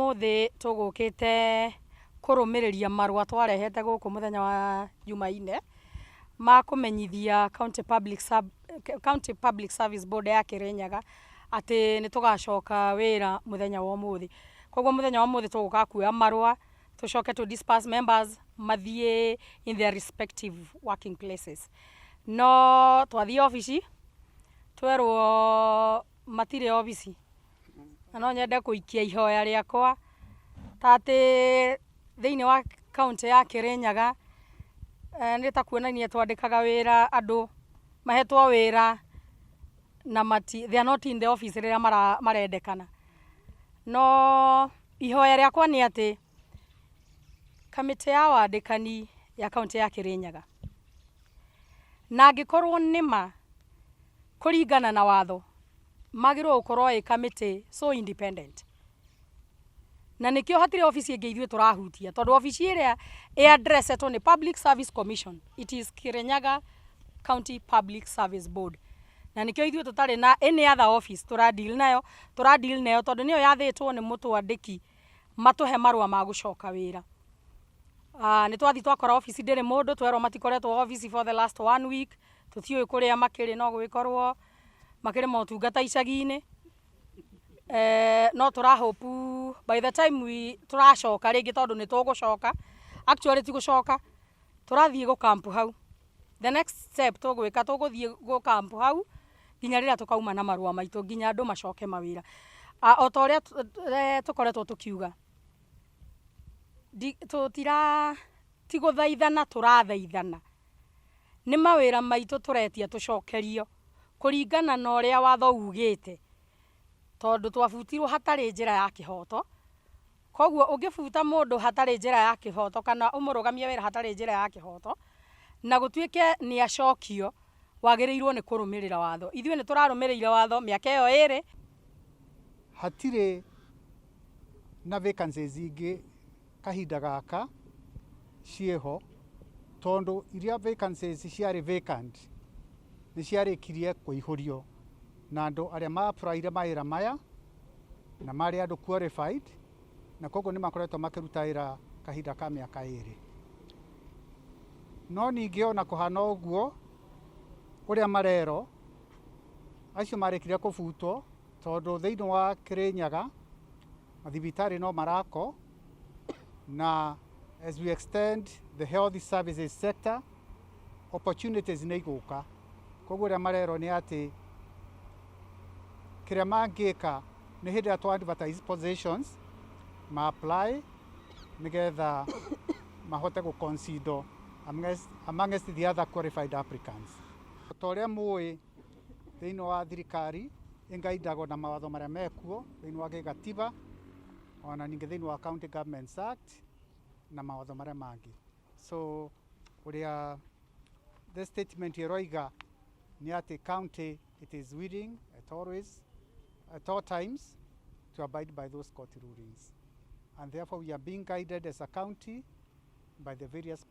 Umuthi tugukite kurumiriria marua twarehete guku muthenya wa Jumaine ma kumenyithia County Public Service Board ya Kirinyaga ati ni tugacoka wira muthenya wa umuthi. Koguo muthenya wa umuthi tuguka kuoya marua tucoke to disperse members mathie in their respective working places. No twathie ofici twerwo matire ofici no nyende kuikia ihoya riakwa tati thiini wa county ya Kirinyaga ni ta kuonania twandikaga wira andu mahetwo wira na they are not in the office riria marendekana. No ihoya riakwa ni ati kamiti ya wandikani ya county ya Kirinyaga na angikorwo nima kuringana na watho magirwo gukorwo i kamiti so independent na nikio hatire office ingi ithwe turahutia tondu office iria i addressetwo ni Public Service Commission. It is Kirinyaga County Public Service Board na nikio ithwe tutari na any other office turadeal nayo tondu niyo yathitwo ni mutwandiki matuhe marua ma gucoka wira. Ni twathi twakora office ndiri mundu twerwo matikoretwo office for the last 1 week tutiui kuria makiri no gwikorwo makiri motungata icagi-ini. No turahopu by the time turacoka ringi tondu ni tugucoka actually ti gucoka turathie go camp hau. The next step tugwika tuguthie go camp hau nginya riria tukauma na marua maitu nginya andu macoke mawira. O ta uria tukoretwo tukiuga tutira ti guthaithana turathaithana ni mawira maitu turetia tucokerio kuringana na uria watho ugite tondu twabutirwo hatari njira ya kihoto. Koguo ungibuta mundu hatari njira ya kihoto kana umurugamia wira hatari njira ya kihoto na gutuike ni acokio wagirirwo ni kurumirira watho. Ithwe ni turarumirira watho miaka iyo iri hatire na vacancies ingi kahinda gaka cieho tondu iria vacancies ciari vacant ni ciarikirie kuihurio na andu aria maapplyire mawira maya na mari andu qualified na koguo ni makoretwo makiruta wira kahinda ka miaka iri. No ningi ona kuhana uguo uria marero acio marikire kubutwo tondu thiini wa Kirinyaga mathibitari no marako na as we extend the health services sector opportunities ni iguka. Koguo uria marero ni ati kiria mangika ni hindi ya to advertise positions ma apply nigetha mahote gu consider amongst the other qualified applicants. Toria mui thiini wa thirikari ingaidagwo na mawatho maria mekuo thiini wa gatiba ona ningi thiini wa County Governments Act na mawatho maria mangi. So uria the statement iroiga ni ati county it is willing at all times to abide by those court rulings, and therefore we are being guided as a county by the various